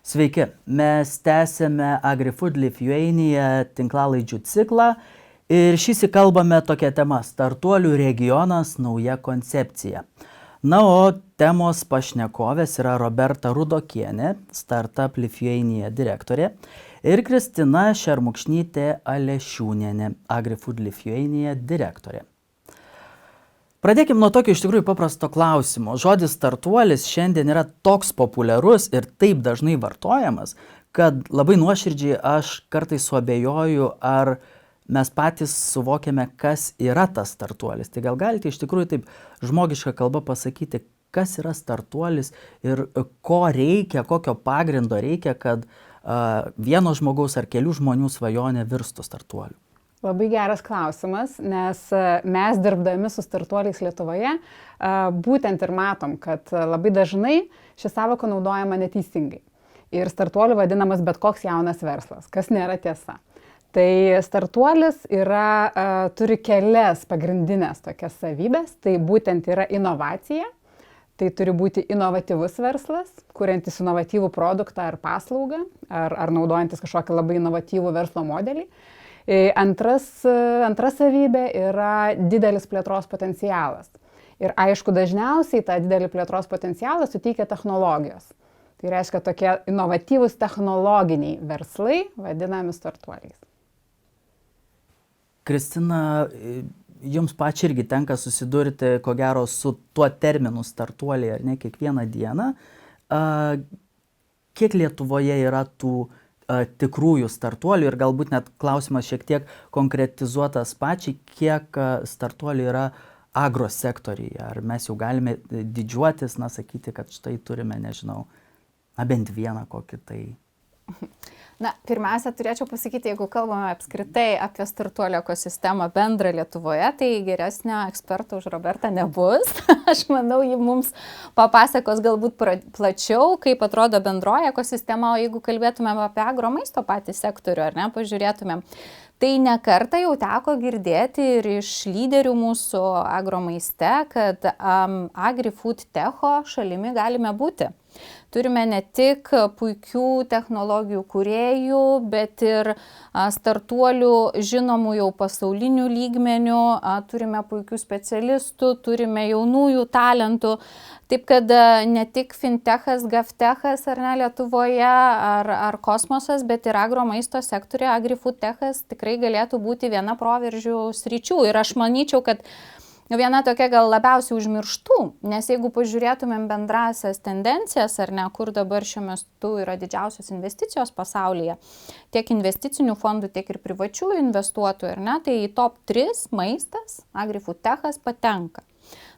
Sveiki, mes tęsėme AgriFood Lithuania tinklalaidžių ciklą ir šįsyk kalbame tokia tema – startuolių regionas nauja koncepcija. Na, o temos pašnekovės yra Roberta Rudokienė, Startup Lithuania direktorė, ir Kristina Šermukšnytė Alešiūnienė, AgriFood Lithuania direktorė. Pradėkime nuo tokio iš tikrųjų paprasto klausimo. Žodis startuolis šiandien yra toks populiarus ir taip dažnai vartojamas, kad labai nuoširdžiai aš kartais suabejoju, ar mes patys suvokiame, kas yra tas startuolis. Tai gal galite iš tikrųjų taip žmogišką kalbą pasakyti, kas yra startuolis ir ko reikia, kokio pagrindo reikia, kad vieno žmogaus ar kelių žmonių svajonė virstų startuoliu? Labai geras klausimas, nes mes dirbdami su startuoliais Lietuvoje būtent ir matom, kad labai dažnai ši sąvoka naudojama neteisingai. Ir startuoliu vadinamas bet koks jaunas verslas, kas nėra tiesa. Tai startuolis turi kelias pagrindinės tokias savybės, tai būtent yra inovacija, tai turi būti inovatyvus verslas, kuriantis inovatyvų produktą ar paslaugą, ar naudojantis kažkokį labai inovatyvų verslo modelį. Antra savybė yra didelis plėtros potencialas. Ir aišku, dažniausiai tą didelį plėtros potencialą suteikia technologijos. Tai reiškia tokie inovatyvūs technologiniai verslai vadinami startuoliais. Kristina, jums pačiai irgi tenka susidurti, ko gero, su tuo terminu startuoliai, ar ne, kiekvieną dieną. Kiek Lietuvoje yra tų tikrųjų startuolių ir galbūt net klausimas šiek tiek konkretizuotas pačiai, kiek startuolių yra agrosektoriuje. Ar mes jau galime didžiuotis, sakyti, kad štai turime, nežinau, bent vieną kokį tai. Na, pirmiausia, turėčiau pasakyti, jeigu kalbame apskritai apie startuolio ekosistemą bendrą Lietuvoje, tai geresnio eksperto už Robertą nebus. Aš manau, ji mums papasakos galbūt plačiau, kaip atrodo bendroji ekosistema, o jeigu kalbėtumėm apie agromaisto patį sektorių, ar ne, pažiūrėtumėm. Tai ne kartą jau teko girdėti ir iš lyderių mūsų agromaiste, kad AgriFood Techo šalimi galime būti. Turime ne tik puikių technologijų kūrėjų, bet ir startuolių žinomų jau pasaulinių lygmenių, turime puikių specialistų, turime jaunųjų talentų. Taip kad ne tik fintechas, gaftechas ar ne Lietuvoje, ar kosmosas, bet ir agromaisto sektoriuje AgriFood Techas tikrai galėtų būti viena proveržių sričių. Ir aš manyčiau, kad viena tokia gal labiausiai užmirštų, nes jeigu pažiūrėtumėm bendrasias tendencijas, ar ne, kur dabar šiuo metu yra didžiausios investicijos pasaulyje, tiek investicinių fondų, tiek ir privačių investuotojų, ar ne, tai į top 3 maistas, AgriFood Techas patenka.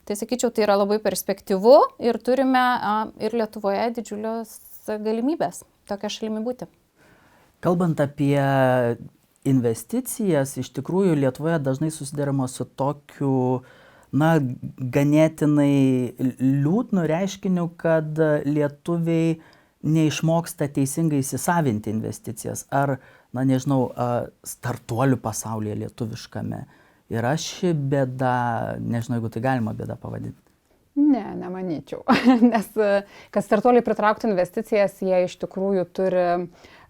Tai sakyčiau, tai yra labai perspektyvu ir turime ir Lietuvoje didžiulios galimybės tokia šalimi būti. Kalbant apie investicijas, iš tikrųjų Lietuvoje dažnai susidaroma su tokiu, ganėtinai liūdnu reiškiniu, kad lietuviai neišmoksta teisingai įsisavinti investicijas. Ar, startuolių pasaulyje lietuviškame yra ši bėda, nežinau, jeigu tai galima bėda pavadinti. Ne, nemanyčiau. Nes kad startuoliai pritrauktų investicijas, jie iš tikrųjų turi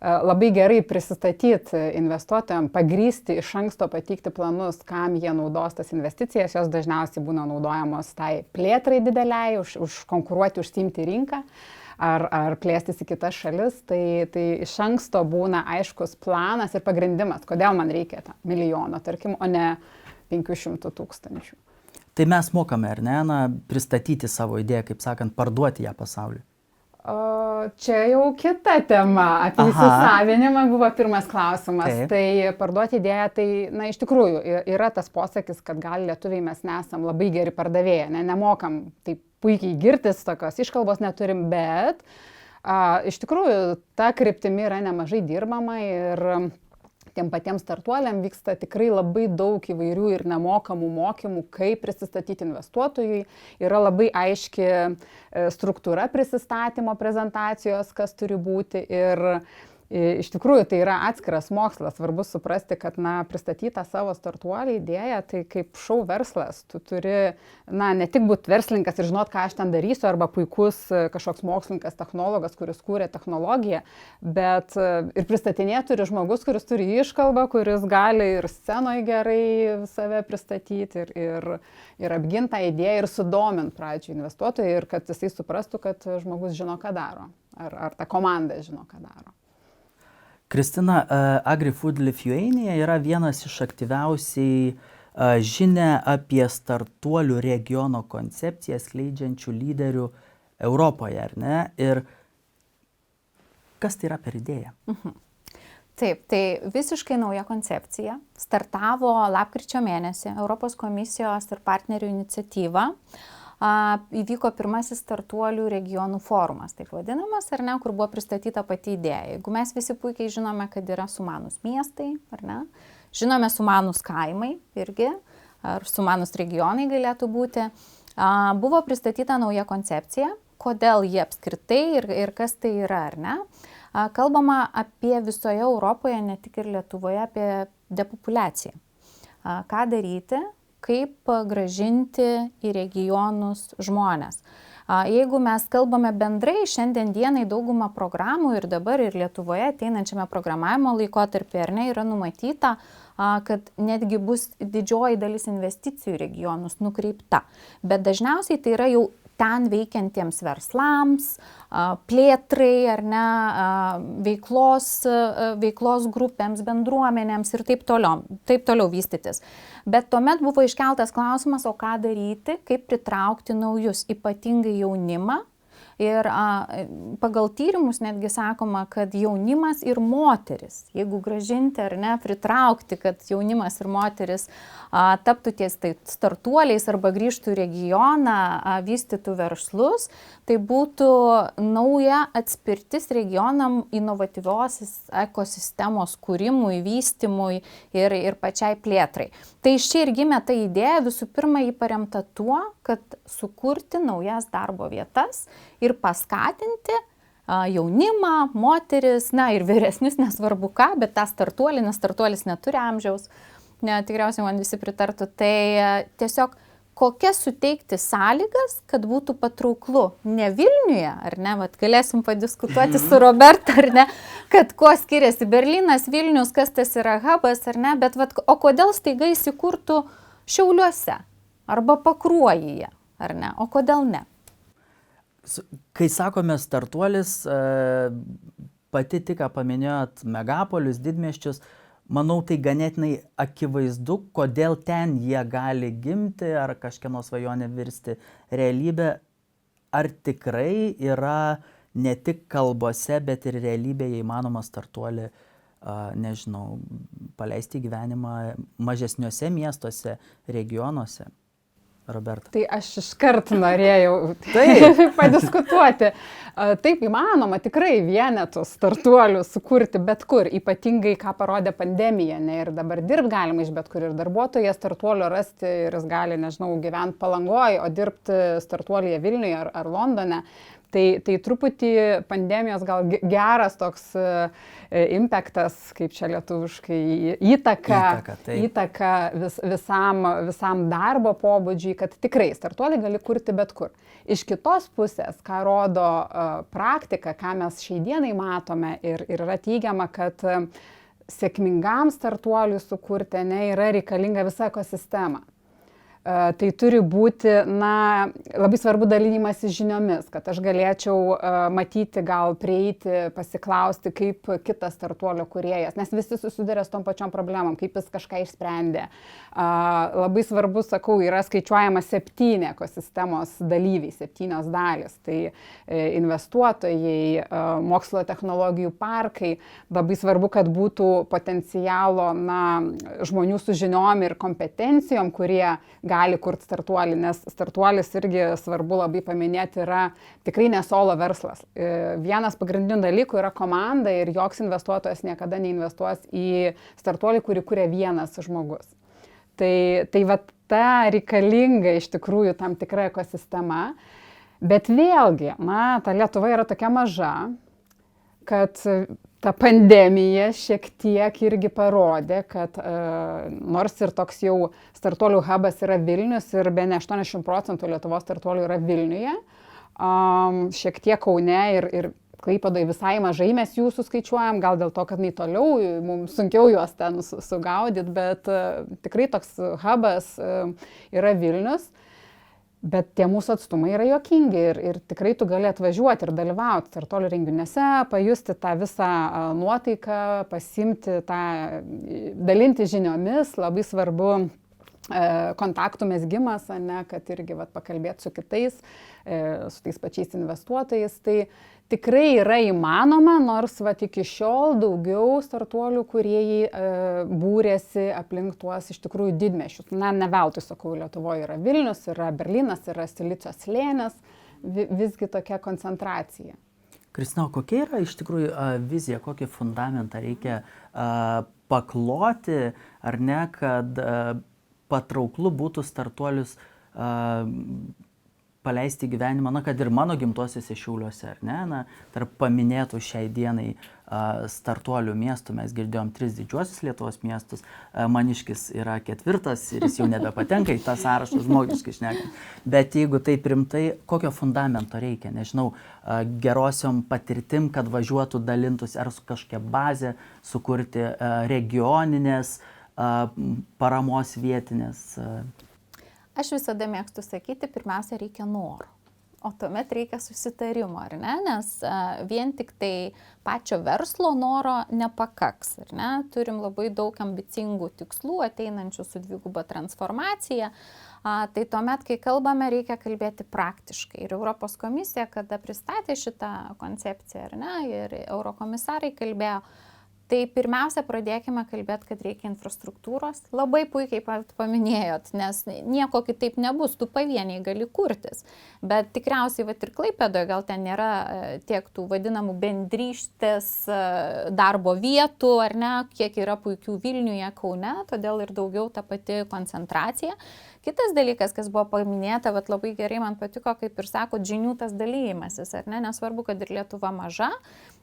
labai gerai prisistatyti investuotojams, pagrysti iš anksto pateikti planus, kam jie naudos tas investicijas. Jos dažniausiai būna naudojamos tai plėtrai dideliai, užkonkuruoti, užsiimti rinką ar plėstis į kitas šalis. Tai iš anksto būna aiškus planas ir pagrindimas, kodėl man reikia milijono, tarkim, o ne 500 000. Tai mes mokame, ar ne, pristatyti savo idėją, kaip sakant, parduoti ją pasauliui? Čia jau kita tema. Apie įsisavinimą buvo pirmas klausimas. Taip. Tai parduoti idėją, tai, iš tikrųjų, yra tas posakis, kad gal lietuviai mes nesam labai geri pardavėjai, nemokam taip puikiai girtis, tokios iškalbos neturim, bet iš tikrųjų ta kryptimi yra nemažai dirbama ir tiem patiems startuoliam vyksta tikrai labai daug įvairių ir nemokamų mokymų, kaip prisistatyti investuotojui. Yra labai aiški struktūra prisistatymo prezentacijos, kas turi būti. Ir Iš tikrųjų, tai yra atskiras mokslas. Svarbu suprasti, kad pristatytą savo startuolį idėją, tai kaip šou verslas. Tu turi ne tik būti verslininkas ir žinot, ką aš ten darysiu, arba puikus kažkoks mokslininkas, technologas, kuris kūrė technologiją, bet ir pristatinėti turi žmogus, kuris turi iškalbą, kuris gali ir scenoje gerai save pristatyti ir apginti tą idėją ir sudominti pradžioj investuotojai ir kad jisai suprastų, kad žmogus žino, ką daro. Ar ta komanda žino, ką daro. Kristina, AgriFood Lithuania yra vienas iš aktyviausiai žinę apie startuolių regiono koncepciją skleidžiančių lyderių Europoje, ar ne? Ir kas tai yra per idėją? Taip, tai visiškai nauja koncepcija. Startavo lapkričio mėnesį Europos komisijos ir partnerių iniciatyva. Įvyko pirmasis startuolių regionų forumas, taip vadinamas, ar ne, kur buvo pristatyta pati idėja. Jeigu mes visi puikiai žinome, kad yra sumanus miestai, ar ne, žinome sumanus kaimai irgi, ar sumanus regionai galėtų būti, buvo pristatyta nauja koncepcija, kodėl jie apskritai ir kas tai yra, ar ne. Kalbama apie visoje Europoje, ne tik ir Lietuvoje, apie depopulaciją. Ką daryti? Kaip grąžinti į regionus žmonės. Jeigu mes kalbame bendrai, šiandien dienai dauguma programų ir dabar ir Lietuvoje ateinančiame programavimo laikotarpyje ar ne yra numatyta, kad netgi bus didžioji dalis investicijų į regionus nukreipta. Bet dažniausiai tai yra jau ten veikiantiems verslams, plėtrai ar ne, veiklos grupėms, bendruomenėms ir taip toliau vystytis. Bet tuomet buvo iškeltas klausimas, o ką daryti, kaip pritraukti naujus, ypatingai jaunimą. Ir pagal tyrimus netgi sakoma, kad jaunimas ir moteris, jeigu grąžinti ar ne, pritraukti, kad jaunimas ir moteris taptų ties startuoliais arba grįžtų į regioną, vystytų verslus, tai būtų nauja atspirtis regionam inovatyvios ekosistemos kūrimui, vystymui ir pačiai plėtrai. Tai iš čia ir gimė ta idėja, visų pirma, jį paremta tuo, kad sukurti naujas darbo vietas ir paskatinti jaunimą, moteris, ir vyresnius, nesvarbu ką, bet tą startuolį, nes startuolis neturi amžiaus, tikriausiai man visi pritartų, tai tiesiog kokias suteikti sąlygas, kad būtų patrauklu ne Vilniuje, ar ne, galėsim padiskutuoti su Roberta, ar ne, kad kuo skiriasi Berlynas, Vilnius, kas tas yra hubas, ar ne, bet o kodėl staiga įsikurtų Šiauliuose arba Pakruojyje, ar ne, o kodėl ne? Kai sakome startuolis, pati tik paminėjot megapolius, didmiesčius, manau, tai ganėtinai akivaizdu, kodėl ten jie gali gimti ar kažkieno svajonė virsti realybę. Ar tikrai yra ne tik kalbose, bet ir realybėje įmanoma startuolį, nežinau, paleisti gyvenimą mažesniuose miestuose, regionuose? Roberta. Tai aš iškart norėjau padiskutuoti. Taip įmanoma tikrai vienetus startuolių sukurti bet kur, ypatingai ką parodė pandemija, ne, ir dabar dirbti galima iš bet kur ir darbuotoją startuolio rasti ir jis gali, nežinau, gyventi Palangoje, o dirbti startuolyje Vilniuje ar Londone. Tai truputį pandemijos gal geras toks impactas, kaip čia lietuviškai, įtaka visam darbo pobūdžiui, kad tikrai startuolį gali kurti bet kur. Iš kitos pusės, ką rodo praktika, ką mes šiai dienai matome ir yra teigiama, kad sėkmingam startuoliui sukurti yra reikalinga visa ekosistema. Tai turi būti, labai svarbu dalinimasis žiniomis, kad aš galėčiau matyti, gal prieiti, pasiklausti, kaip kitas startuolio kūrėjas, nes visi susiduria su tom pačiom problemom, kaip jis kažką išsprendė. Labai svarbu, sakau, yra skaičiuojama 7 ekosistemos dalyviai, 7 dalis. Tai investuotojai, mokslo technologijų parkai. Labai svarbu, kad būtų potencialo žmonių su žiniom ir kompetencijom, kurie gali kurti startuolį, nes startuolis irgi svarbu labai paminėti yra tikrai ne solo verslas. Vienas pagrindinių dalykų yra komanda ir joks investuotojas niekada neinvestuos į startuolį, kurį kuria vienas žmogus. Tai va ta reikalinga iš tikrųjų tam tikra ekosistema, bet vėlgi, ta Lietuva yra tokia maža, kad ta pandemija šiek tiek irgi parodė, kad nors ir toks jau startuolių hubas yra Vilnius ir bene 80% Lietuvos startuolių yra Vilniuje, šiek tiek Kaune ir Klaipėdoje visai mažai mes jų suskaičiuojam, gal dėl to, kad nei toliau, mums sunkiau juos ten sugaudyti, bet tikrai toks hubas yra Vilnius. Bet tie mūsų atstumai yra juokingi ir tikrai tu gali atvažiuoti ir dalyvauti startuolių renginiuose, pajusti tą visą nuotaiką, pasimti tą, dalinti žiniomis, labai svarbu kontaktų mezgimas, ne, kad irgi pakalbėti su kitais, su tais pačiais investuotojais. Tai tikrai yra įmanoma, nors iki šiol daugiau startuolių kūrėjai būrėsi aplink tuos iš tikrųjų didmiesčius. Na, ne veltui sakau, Lietuvoje yra Vilnius, yra Berlynas, yra Silicio slėnis, visgi tokia koncentracija. Kristina, kokia yra iš tikrųjų vizija, kokį fundamentą reikia pakloti, ar ne, kad patrauklu būtų startuolius paleisti gyvenimą, na, kad ir mano gimtuosiuose Šiauliuose, ar ne, na, tarp paminėtų šiai dienai startuolių miestų, mes girdėjom 3 didžiuosius Lietuvos miestus, Maniškis yra 4 ir jis jau nebepatenka į tą sąrašą, žmogiškai šnekant. Bet jeigu taip rimtai, kokio fundamento reikia, nežinau, gerosiom patirtim, kad važiuotų, dalintųsi, ar su kažkokia bazė sukurti regioninės paramos vietinės. Aš visada mėgstu sakyti, pirmiausia reikia noro, o tuomet reikia susitarimo, ar ne? Nes vien tik tai pačio verslo noro nepakaks, ar ne? Turim labai daug ambicingų tikslų ateinančių su dviguba transformacija, tai tuomet, kai kalbame, reikia kalbėti praktiškai. Ir Europos komisija, kada pristatė šitą koncepciją, ar ne, ir eurokomisarai kalbėjo, tai pirmiausia, pradėkime kalbėti, kad reikia infrastruktūros. Labai puikiai paminėjot, nes nieko kitaip nebus, tu pavieniai gali kurtis. Bet tikriausiai ir Klaipėdoje gal ten nėra tiek tų vadinamų bendrystės darbo vietų, ar ne, kiek yra puikių Vilniuje, Kaune, todėl ir daugiau ta pati koncentracija. Kitas dalykas, kas buvo paminėta, labai gerai man patiko, kaip ir sakot, žinių tas dalymasis, ar ne, nesvarbu, kad ir Lietuva maža,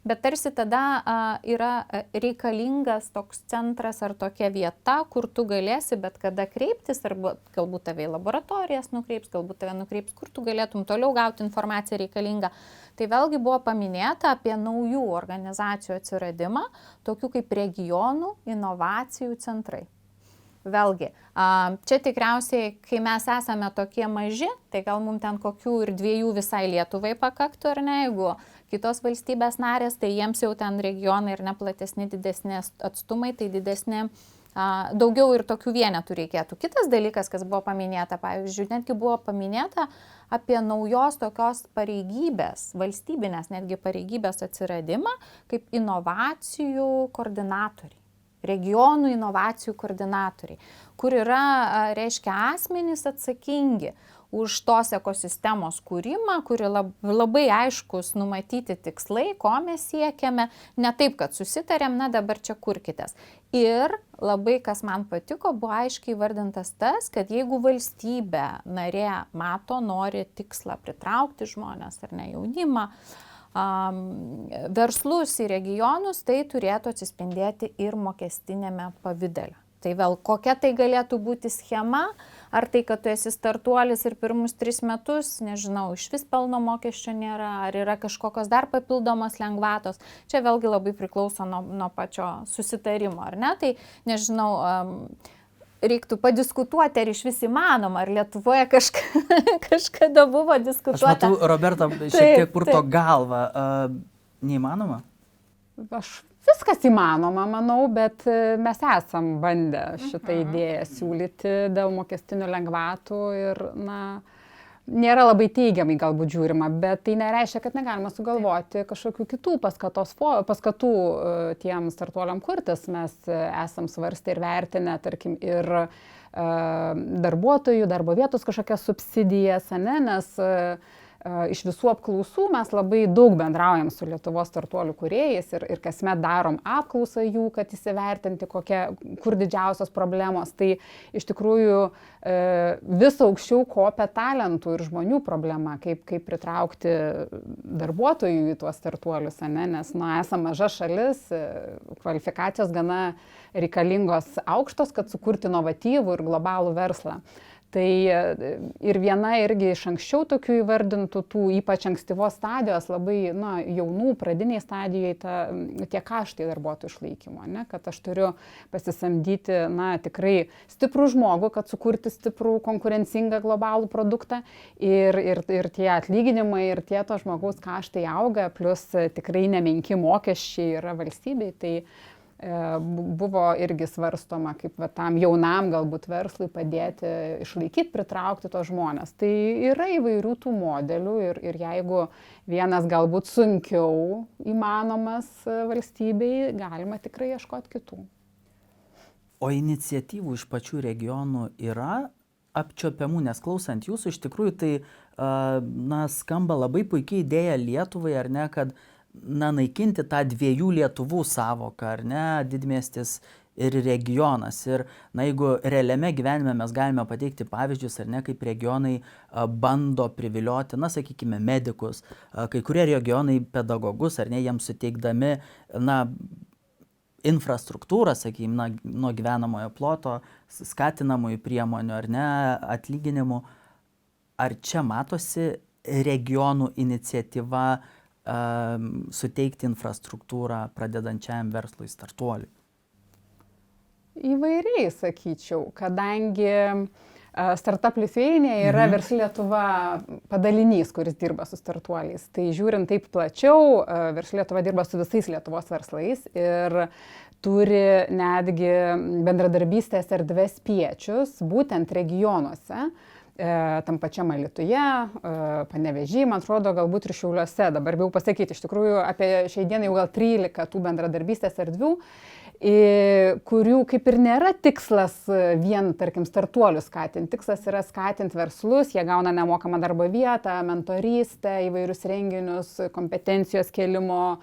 bet tarsi tada yra reikalingas toks centras ar tokia vieta, kur tu galėsi bet kada kreiptis, arba galbūt tave į laboratorijas nukreips, galbūt tave nukreips, kur tu galėtum toliau gauti informaciją reikalingą. Tai vėlgi buvo paminėta apie naujų organizacijų atsiradimą, tokių kaip regionų inovacijų centrai. Vėlgi, čia tikriausiai, kai mes esame tokie maži, tai gal mums ten kokių ir 2 visai Lietuvai pakaktų, ar ne, jeigu kitos valstybės narės, tai jiems jau ten regionai ir neplatesni, didesni atstumai, tai didesni, daugiau ir tokių vienetų reikėtų. Kitas dalykas, kas buvo paminėta, pavyzdžiui, netgi buvo paminėta apie naujos tokios pareigybės, valstybinės netgi pareigybės atsiradimą, kaip inovacijų koordinatoriai. Regionų inovacijų koordinatoriai, kur yra, reiškia, asmenys atsakingi už tos ekosistemos kūrimą, kuri labai aiškus numatyti tikslai, ko mes siekiame, ne taip, kad susitarėm, na dabar čia kurkitės. Ir labai, kas man patiko, buvo aiškiai įvardintas tas, kad jeigu valstybė narė mato, nori tikslą pritraukti žmonės ar ne jaunimą, verslus į regionus, tai turėtų atsispindėti ir mokestinėme pavydale. Tai vėl kokia tai galėtų būti schema, ar tai, kad tu esi startuolis ir pirmus 3 metus, nežinau, iš vis pelno mokesčio nėra, ar yra kažkokios dar papildomos lengvatos. Čia vėlgi labai priklauso nuo pačio susitarimo, ar ne? Tai nežinau, reiktų padiskutuoti, ar iš vis įmanoma, ar Lietuvoje kažkada buvo diskutuota. Aš matau, Roberta, šiek tiek purto galvą. Neįmanoma? Viskas įmanoma, manau, bet mes esam bandę šitą idėją siūlyti dėl mokestinių lengvatų ir, nėra labai teigiamai galbūt žiūrima, bet tai nereiškia, kad negalima sugalvoti kažkokių kitų paskatų tiem startuoliam kurtis. Mes esam svarstę ir vertinę, tarkim, ir darbuotojų, darbo vietos kažkokias subsidijas, nes iš visų apklausų mes labai daug bendraujam su Lietuvos startuolių kūrėjais ir kasmet darom apklausą jų, kad įsivertinti, kur didžiausios problemos. Tai iš tikrųjų vis aukščiau kopia talentų ir žmonių problema, kaip pritraukti darbuotojų į tuos startuolius, nes esame maža šalis, kvalifikacijos gana reikalingos aukštos, kad sukurti inovatyvų ir globalų verslą. Tai ir viena irgi iš anksčiau tokių įvardintų, tų ypač ankstyvos stadijos, labai jaunų, pradiniai stadijoje tie kaštai darbuotojų išlaikymo, kad aš turiu pasisamdyti tikrai stiprų žmogų, kad sukurti stiprų, konkurencingą globalų produktą ir tie atlyginimai ir tie to žmogaus kaštai auga, plus tikrai nemenki mokesčiai yra valstybei. Tai buvo irgi svarstoma, kaip tam jaunam galbūt verslui padėti išlaikyti, pritraukti tos žmonės. Tai yra įvairių tų modelių ir jeigu vienas galbūt sunkiau įmanomas valstybei, galima tikrai ieškoti kitų. O iniciatyvų iš pačių regionų yra apčiopiamų, nes klausant jūsų, iš tikrųjų tai skamba labai puikiai idėja Lietuvai, ar ne, kad naikinti tą dviejų Lietuvų savoką, ar ne, didmiestis ir regionas. Ir jeigu realiame gyvenime mes galime pateikti pavyzdžius, ar ne, kaip regionai bando privilioti, sakykime, medikus, kai kurie regionai pedagogus, ar ne, jiems suteikdami, infrastruktūrą, sakykime, nuo gyvenamojo ploto, skatinamųjų priemonių, ar ne, atlyginimų. Ar čia matosi regionų iniciatyva suteikti infrastruktūrą pradedančiam verslui, startuoliui? Įvairiai, sakyčiau, kadangi Startup Lithuania yra Versli Lietuva padalinys, kuris dirba su startuoliais. Tai žiūrint taip plačiau, Versli Lietuva dirba su visais Lietuvos verslais ir turi netgi bendradarbystės erdves piečius, būtent regionuose. Tam pačiam Alytuje, Panevėžy, man atrodo, galbūt ir Šiauliuose. Dabar bijau pasakyti, iš tikrųjų apie šiai dienai jau gal 13 tų bendradarbystės erdvių, kurių kaip ir nėra tikslas vien, tarkim, startuolius skatinti. Tikslas yra skatinti verslus, jie gauna nemokamą darbo vietą, mentorystę, įvairius renginius, kompetencijos kėlimo,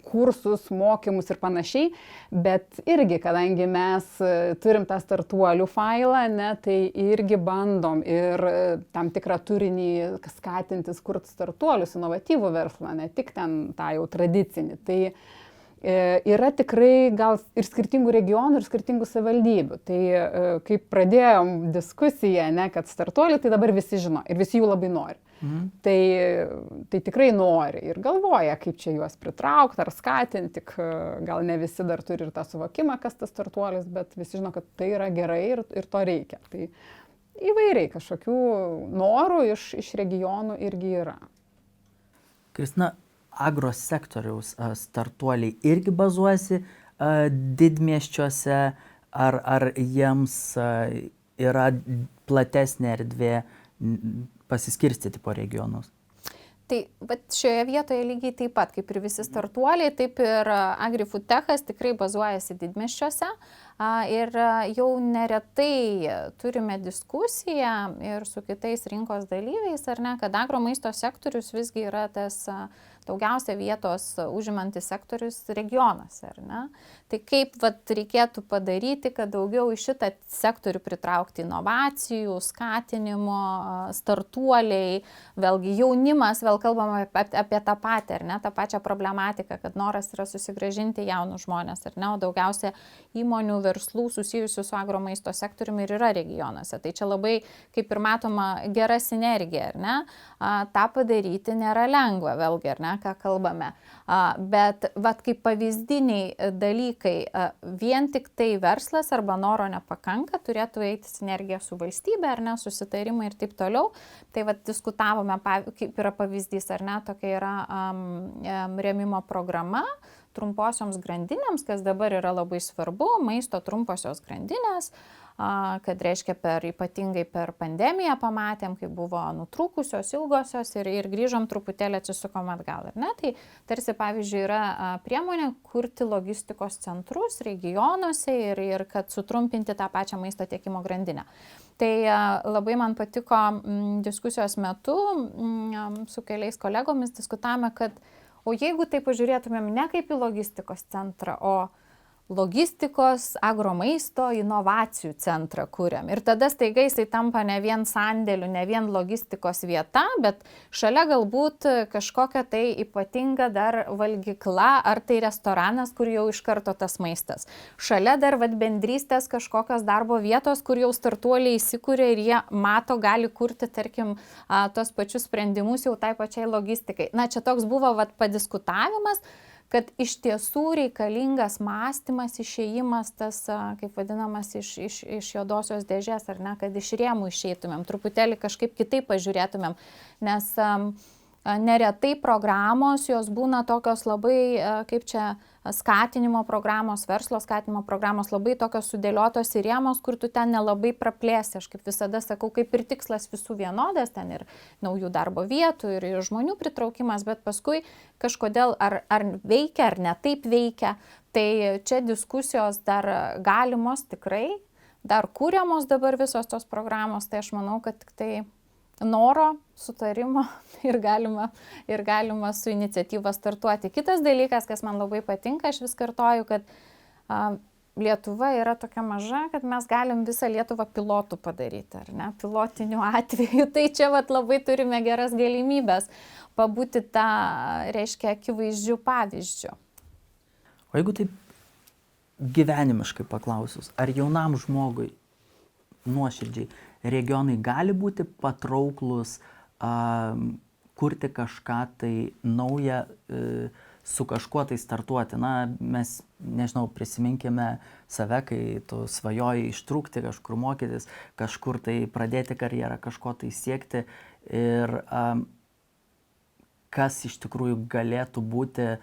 kursus, mokymus ir panašiai, bet irgi, kadangi mes turim tą startuolių failą, tai irgi bandom ir tam tikrą turinį skatintis, kurti startuolius, inovatyvų verslą, ne tik ten tą jau tradicinį. Tai yra tikrai gal ir skirtingų regionų, ir skirtingų savivaldybių. Tai kaip pradėjom diskusiją, kad startuoliai, tai dabar visi žino ir visi jų labai nori. Tai tikrai nori ir galvoja, kaip čia juos pritraukti ar skatinti, tik gal ne visi dar turi ir tą suvokimą, kas tas startuolis, bet visi žino, kad tai yra gerai ir to reikia. Tai įvairiai kažkokių norų iš regionų irgi yra. Kristina, agrosektoriaus startuoliai irgi bazuojasi didmiesčiuose, ar jiems yra platesnė erdvė pasiskirstyti po regionus? Tai šioje vietoje lygiai taip pat, kaip ir visi startuoliai, taip ir AgriFoodTechas tikrai bazuojasi didmiesčiuose ir jau neretai turime diskusiją ir su kitais rinkos dalyviais, ar ne, kad agromaisto sektorius visgi yra tas daugiausia vietos užimantis sektorius regionuose, ar ne? Tai kaip reikėtų padaryti, kad daugiau į šitą sektorių pritraukti inovacijų, skatinimo, startuoliai, vėlgi jaunimas, vėl kalbame apie tą patį, ar ne, tą pačią problematiką, kad noras yra susigrąžinti jaunus žmonės, ar ne, o daugiausia įmonių, verslų susijusių su agromaisto sektoriumi ir yra regionuose. Tai čia labai, kaip ir matoma, gera sinergija, ar ne? tą padaryti nėra lengva, vėlgi, ar ne, ką kalbame. Bet kaip pavyzdiniai dalykai, vien tik tai verslas arba noro nepakanka, turėtų eiti sinergija su valstybe, ar ne, susitarimai ir taip toliau. Tai diskutavome, kaip yra pavyzdys, ar ne, tokia yra rėmimo programa trumposioms grandinėms, kas dabar yra labai svarbu, maisto trumposios grandinės, kad reiškia ypatingai per pandemiją pamatėm, kai buvo nutrūkusios, ilgosios ir grįžom truputėlį atsisukom atgal. Ne? Tai tarsi, pavyzdžiui, yra priemonė kurti logistikos centrus regionuose ir kad sutrumpinti tą pačią maisto tiekimo grandinę. Tai labai man patiko diskusijos metu, su keliais kolegomis diskutavome, kad o jeigu tai pažiūrėtumėm ne kaip į logistikos centrą, o logistikos, agromaisto, inovacijų centrą kuriam. Ir tada staiga jisai tampa ne vien sandėliu, ne vien logistikos vieta, bet šalia galbūt kažkokia tai ypatinga dar valgykla ar tai restoranas, kur jau iš karto tas maistas. Šalia dar bendrystės kažkokios darbo vietos, kur jau startuoliai įsikūrė ir jie mato, gali kurti, tarkim, tos pačius sprendimus jau tai pačiai logistikai. Na, čia toks buvo padiskutavimas, kad iš tiesų reikalingas mąstymas, išėjimas, tas, kaip vadinamas, iš juodosios dėžės, ar ne, kad iš rėmų išeitumėm, truputėlį kažkaip kitaip pažiūrėtumėm, nes neretai programos, jos būna tokios labai, kaip čia, skatinimo programos, verslo skatinimo programos, labai tokios sudėliotos į rėmus, kur tu ten nelabai praplėsi. Aš kaip visada sakau, kaip ir tikslas visų vienodas, ten ir naujų darbo vietų, ir žmonių pritraukimas, bet paskui kažkodėl ar veikia, ar ne taip veikia. Tai čia diskusijos dar galimos tikrai, dar kūriamos dabar visos tos programos, tai aš manau, kad tik tai noro, sutarimo ir galima su iniciatyva startuoti. Kitas dalykas, kas man labai patinka, aš vis kartoju, kad Lietuva yra tokia maža, kad mes galim visą Lietuvą pilotų padaryti, ar ne, pilotinių atvejų. Tai čia labai turime geras galimybės pabūti tą, reiškia, akivaizdžių pavyzdžių. O jeigu taip gyvenimiškai paklausus, ar jaunam žmogui nuoširdžiai regionai gali būti patrauklus, kurti kažką tai naują, su kažkuo tai startuoti? Na, mes, nežinau, prisiminkime save, kai tu svajoji ištrūkti, kažkur mokytis, kažkur tai pradėti karjerą, kažko tai siekti. Ir kas iš tikrųjų galėtų būti,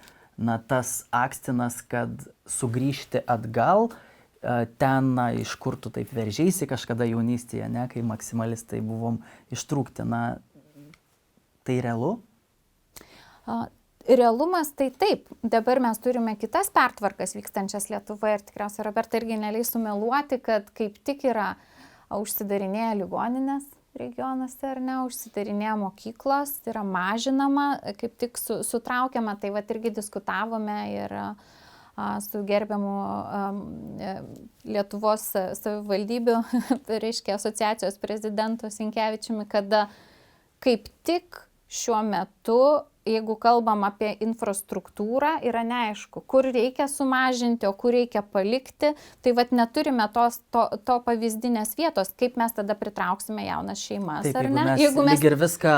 na, tas akstinas, kad sugrįžti atgal, ten, na, iš kur tu taip veržėsi kažkada jaunystėje, ne, kai maksimalistai buvom ištrūkti. Na, tai realu? Realumas tai taip. Dabar mes turime kitas pertvarkas vykstančias Lietuvoje ir tikriausiai Roberta irgi neleis sumeluoti, kad kaip tik yra užsidarinėję ligoninės regionuose, ar ne, užsidarinėję mokyklos, yra mažinama, kaip tik sutraukiama, tai irgi diskutavome ir su gerbiamu Lietuvos savivaldybių, reiškia, asociacijos prezidentu Sinkevičiumi, kada kaip tik šiuo metu, jeigu kalbam apie infrastruktūrą, yra neaišku, kur reikia sumažinti, o kur reikia palikti. Tai neturime to pavyzdinės vietos, kaip mes tada pritrauksime jaunas šeimas, taip, ar ne? Jeigu mes ir viską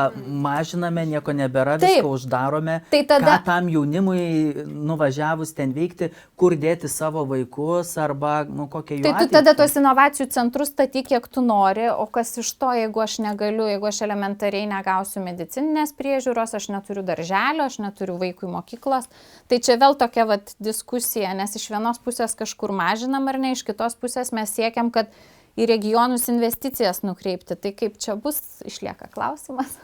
mažiname, nieko nebėra, viską uždarome, tai tada, ką tam jaunimui nuvažiavus ten veikti, kur dėti savo vaikus arba kokią jų ateitį. Tai tu tada tuos inovacijų centrus statyk, kiek tu nori, o kas iš to, jeigu aš negaliu, jeigu aš elementariai negausiu medicininės priežiūros, aš neturiu darželio, aš neturiu vaikui mokyklos. Tai čia vėl tokia diskusija, nes iš vienos pusės kažkur mažinam ar ne, iš kitos pusės mes siekiam, kad į regionus investicijas nukreipti. Tai kaip čia bus, išlieka klausimas.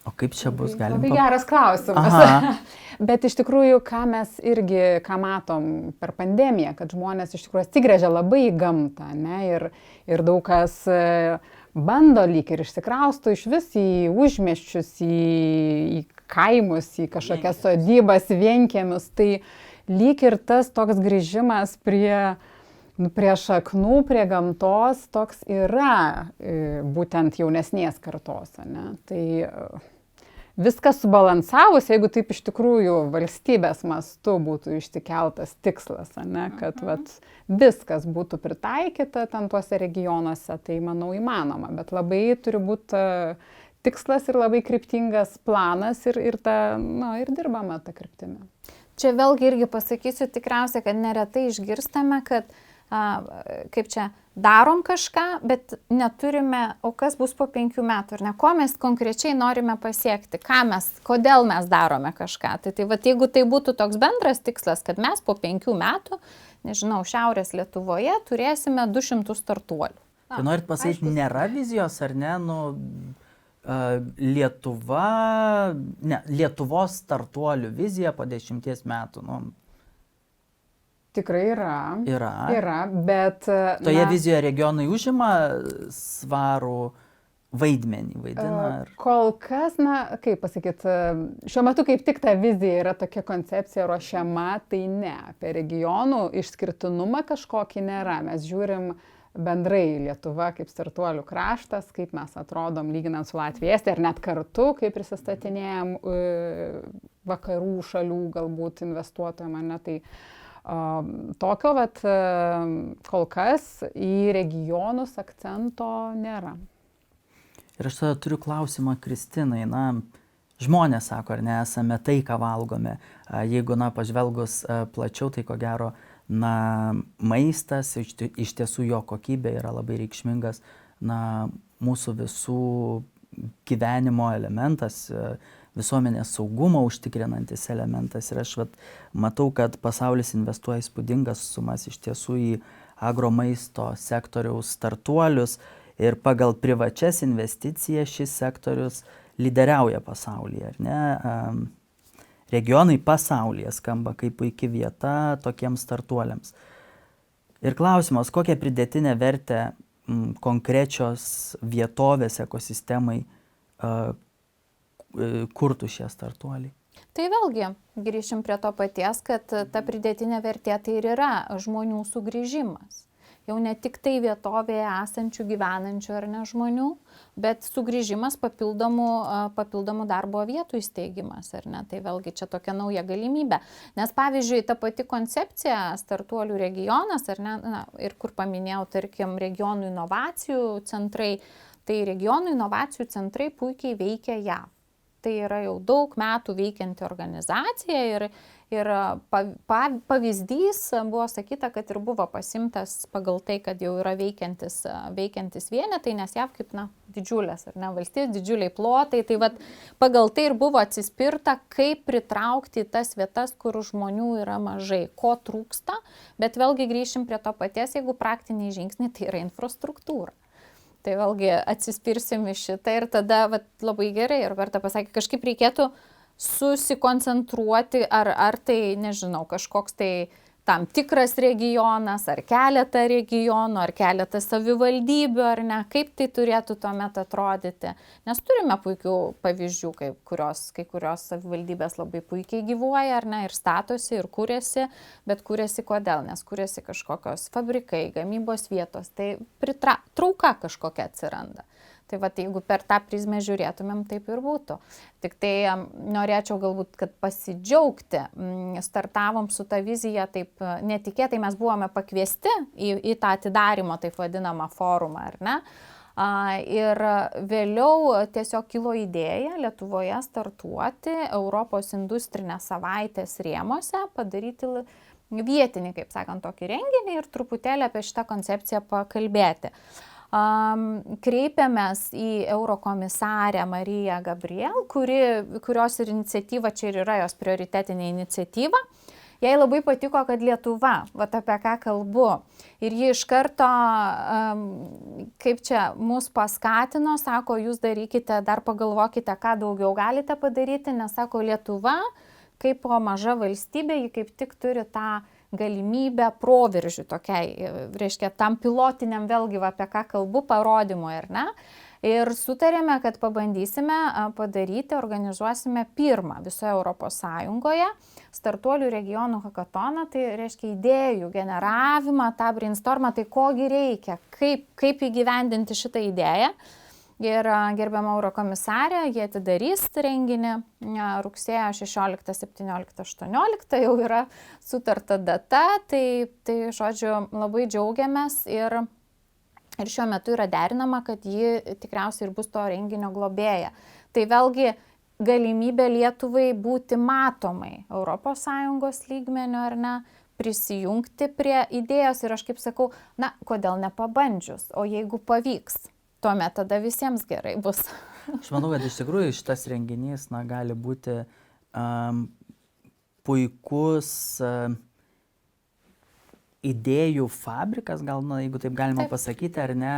O kaip čia bus, galim? Labai geras klausimas. Bet iš tikrųjų, ką mes irgi, matom per pandemiją, kad žmonės iš tikrųjų atsigręžia labai į gamtą, ne, ir daug kas bando lyg ir išsikrausto iš vis į užmiesčius, į kaimus, į kažkokias sodybas, vienkiemius. Tai lyg ir tas toks grįžimas prie šaknų, prie gamtos toks yra būtent jaunesnės kartos. Ne? Tai viskas subalansavus, jeigu taip iš tikrųjų valstybės mastu būtų išsikeltas tikslas, ne, kad viskas būtų pritaikyta ten tuose regionuose, tai manau įmanoma, bet labai turi būti tikslas ir labai kryptingas planas ir dirbama tą kryptimį. Čia vėlgi irgi pasakysiu tikriausiai, kad neretai išgirstame, kad kaip čia, darom kažką, bet neturime, o kas bus po 5 metų, ar ne? Ko mes konkrečiai norime pasiekti, kodėl mes darome kažką. Tai jeigu tai būtų toks bendras tikslas, kad mes po 5 metų, nežinau, Šiaurės Lietuvoje turėsime 200 startuolių. Tai norit pasakyti, nėra vizijos, ar ne? Lietuvos startuolių vizija po 10 metų. Tikrai yra. Yra. Yra, bet... Toje vizijoje regionai užima svarų vaidmenį, vaidina. Kol kas, kaip pasakyti, šiuo metu kaip tik ta vizija yra tokia koncepcija ruošiama, tai ne, apie regionų išskirtinumą kažkokį nėra. Mes žiūrim bendrai Lietuva kaip startuolių kraštas, kaip mes atrodom lyginant su Latvija, Estija, ar net kartu, kaip prisistatinėjom vakarų šalių galbūt investuotojam, ar ne, tai tokio, bet kol kas į regionus akcento nėra. Ir aš tada turiu klausimą Kristinai. Žmonės sako, ar ne, esame tai, ką valgome. Jeigu, pažvelgus plačiau, tai ko gero, maistas, iš tiesų jo kokybė yra labai reikšmingas, mūsų visų gyvenimo elementas, visuomenės saugumo užtikrinantis elementas. Ir aš matau, kad pasaulis investuoja įspūdingas sumas iš tiesų į agromaisto sektoriaus startuolius. Ir pagal privačias investicijas šis sektorius lyderiauja pasaulyje, ar ne? Regionai pasaulyje skamba kaip puikia vieta tokiems startuoliams. Ir klausimas, kokią pridėtinę vertę konkrečios vietovės ekosistemai kurtų šie startuoliai? Tai vėlgi grįšim prie to paties, kad ta pridėtinė vertė tai ir yra žmonių sugrįžimas. Jau ne tik tai vietovėje esančių, gyvenančių ar ne žmonių, bet sugrįžimas papildomų darbo vietų įsteigimas, ar ne? Tai vėlgi čia tokia nauja galimybė. Nes pavyzdžiui, ta pati koncepcija startuolių regionas, ar ne, ir kur paminėjau, tarkim, regionų inovacijų centrai, tai regionų inovacijų centrai puikiai veikia JAV. Tai yra jau daug metų veikianti organizacija ir pavyzdys buvo sakyta, kad ir buvo pasimtas pagal tai, kad jau yra veikiantis vienetai, nes JAV kaip didžiulės, ar ne, valstybės, didžiuliai plotai, tai pagal tai ir buvo atsispirta, kaip pritraukti tas vietas, kur žmonių yra mažai, ko trūksta, bet vėlgi grįšim prie to paties, jeigu praktiniai žingsniai, tai yra infrastruktūra. Tai vėlgi atsispirsim iš šitą ir tada labai gerai, ir Roberta pasakė, kažkaip reikėtų susikoncentruoti, ar tai, nežinau, kažkoks tai tam tikras regionas, ar keletą regionų, ar keletą savivaldybių, ar ne, kaip tai turėtų tuomet atrodyti. Nes turime puikių pavyzdžių, kai kurios savivaldybės labai puikiai gyvuoja, ar ne, ir statosi, ir kūrėsi, bet kūrėsi kodėl? Nes kūrėsi kažkokios fabrikai, gamybos vietos, tai trauka kažkokia atsiranda. Tai jeigu per tą prizmę žiūrėtumėm, taip ir būtų. Tik tai norėčiau galbūt, kad pasidžiaugti. Startavom su ta vizija taip netikėtai, mes buvome pakviesti į tą atidarymo, taip vadinamą forumą, ar ne? Ir vėliau tiesiog kilo idėja Lietuvoje startuoti Europos industrinės savaitės rėmuose, padaryti vietinį, kaip sakant, tokį renginį ir truputėlį apie šitą koncepciją pakalbėti. Kreipėmės į eurokomisarę Mariją Gabriel, kurios ir iniciatyva čia ir yra jos prioritetinė iniciatyva. Jai labai patiko, kad Lietuva, apie ką kalbu, ir ji iš karto, kaip čia, mus paskatino, sako, jūs darykite, dar pagalvokite, ką daugiau galite padaryti, nes, sako, Lietuva, kaip maža valstybė, ji kaip tik turi tą galimybę proveržių tokiai, reiškia, tam pilotiniam vėlgi, apie ką kalbu, parodymui, ar ne? Ir sutarėme, kad pabandysime padaryti, organizuosime pirmą visoje Europos Sąjungoje startuolių regionų hakatoną, tai reiškia idėjų generavimą, tą brainstormą, tai kogi reikia, kaip įgyvendinti šitą idėją. Ir gerbiama eurokomisarė, jie atidarys renginį rugsėjo 16, 17, 18, jau yra sutarta data, tai žodžiu, labai džiaugiamės ir šiuo metu yra derinama, kad ji tikriausiai ir bus to renginio globėja. Tai vėlgi galimybė Lietuvai būti matomai ES lygmeniu, ar ne, prisijungti prie idėjos ir aš kaip sakau, kodėl nepabandžius, o jeigu pavyks. Tuomet tada visiems gerai bus. Aš manau, kad iš tikrųjų šitas renginys gali būti puikus idėjų fabrikas, gal, jeigu taip galima pasakyti, ar ne,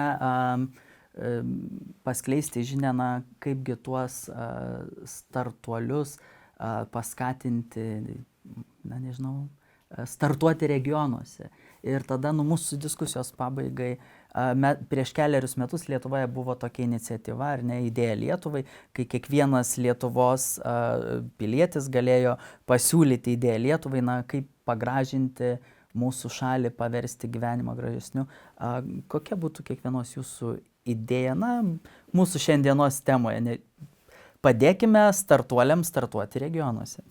paskleisti žinią, kaipgi tuos startuolius paskatinti, nežinau, startuoti regionuose. Ir tada mūsų diskusijos pabaigai, prieš keliarius metus Lietuvoje buvo tokia iniciatyva, ar ne, Idėja Lietuvai, kai kiekvienas Lietuvos pilietis galėjo pasiūlyti idėją Lietuvai, kaip pagražinti mūsų šalį, paversti gyvenimą gražesniu. Kokia būtų kiekvienos jūsų idėja, mūsų šiandienos temoje? Padėkime startuoliams startuoti regionuose.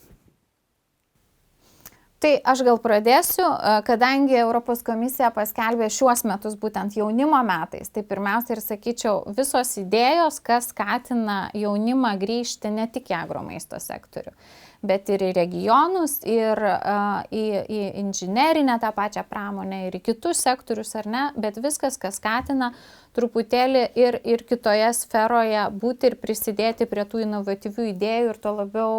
Tai aš gal pradėsiu, kadangi Europos komisija paskelbė šiuos metus būtent jaunimo metais, tai pirmiausia ir sakyčiau, visos idėjos, kas skatina jaunimą grįžti ne tik į agromaisto sektorių, bet ir į regionus, ir į inžinerinę tą pačią pramonę, ir į kitus sektorius, ar ne, bet viskas, kas skatina truputėlį ir kitoje sferoje būti ir prisidėti prie tų inovatyvių idėjų ir to labiau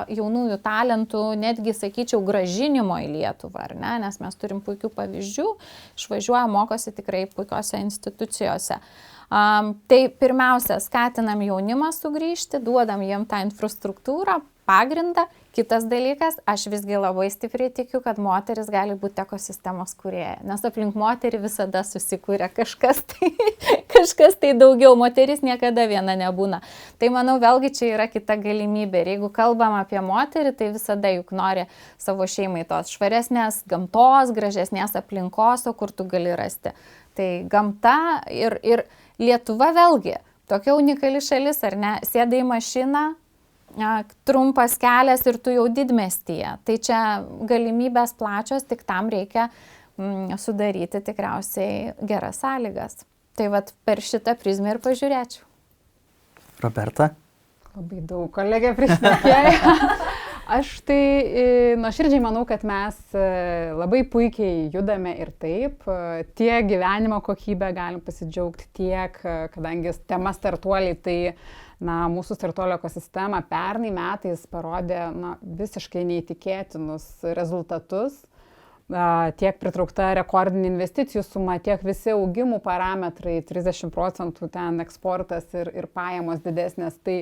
jaunųjų talentų, netgi, sakyčiau, gražinimo į Lietuvą, ar ne, nes mes turim puikių pavyzdžių, išvažiuoja, mokosi tikrai puikiose institucijose. Tai pirmiausia, skatinam jaunimą sugrįžti, duodam jiem tą infrastruktūrą, pagrindą. Kitas dalykas, aš visgi labai stipriai tikiu, kad moteris gali būti ekosistemos kūrėja, nes aplink moterį visada susikūrė kažkas tai daugiau, moteris niekada viena nebūna. Tai manau, vėlgi čia yra kita galimybė. Ir jeigu kalbam apie moterį, tai visada juk nori savo šeimai tos švaresnės gamtos, gražesnės aplinkos, o kur tu gali rasti. Tai gamta ir Lietuva vėlgi, tokia unikali šalis, ar ne, sėda į mašiną, trumpas kelias ir tu jau didmiestyje. Tai čia galimybės plačios, tik tam reikia sudaryti tikriausiai geras sąlygas. Tai vat per šitą prizmę ir pažiūrėčiau. Roberta? Labai daug kolegė prišnekėjo. Aš tai nuoširdžiai manau, kad mes labai puikiai judame ir taip. Tiek gyvenimo kokybę galim pasidžiaugti, tiek, kadangi tema startuoliai, tai mūsų startuolio ekosistema pernai metais parodė visiškai neįtikėtinus rezultatus. Tiek pritraukta rekordinė investicijų suma, tiek visi augimų parametrai, 30% ten eksportas ir pajamos didesnės. Tai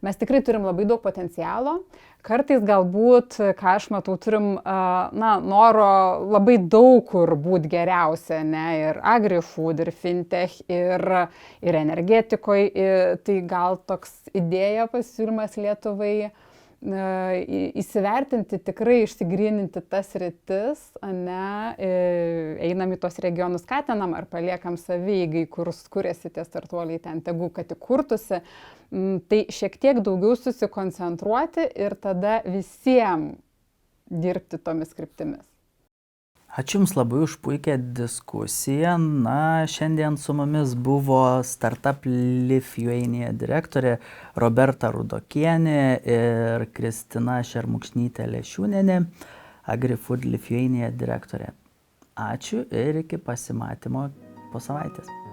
mes tikrai turim labai daug potencialo. Kartais galbūt, ką aš matau, turim noro labai daug kur būti geriausia, ne, ir agri-food, ir fintech, ir energetikoje. Tai gal toks idėja pasiūlymas Lietuvai įsivertinti, tikrai išsigryninti tas rytis, ne, einam į tos regionus, skatinam ar paliekam savieigai, kur skuriasi tie startuoliai ten, tegu kad įkurtusi. Tai šiek tiek daugiau susikoncentruoti ir tada visiems dirbti tomis kryptimis. Ačiū Jums labai už puikią diskusiją. Šiandien su mumis buvo Startup Lithuania direktorė Roberta Rudokienė ir Kristina Šermukšnytė-Lešiūnienė, AgriFood Lithuania direktorė. Ačiū ir iki pasimatymo po savaitės.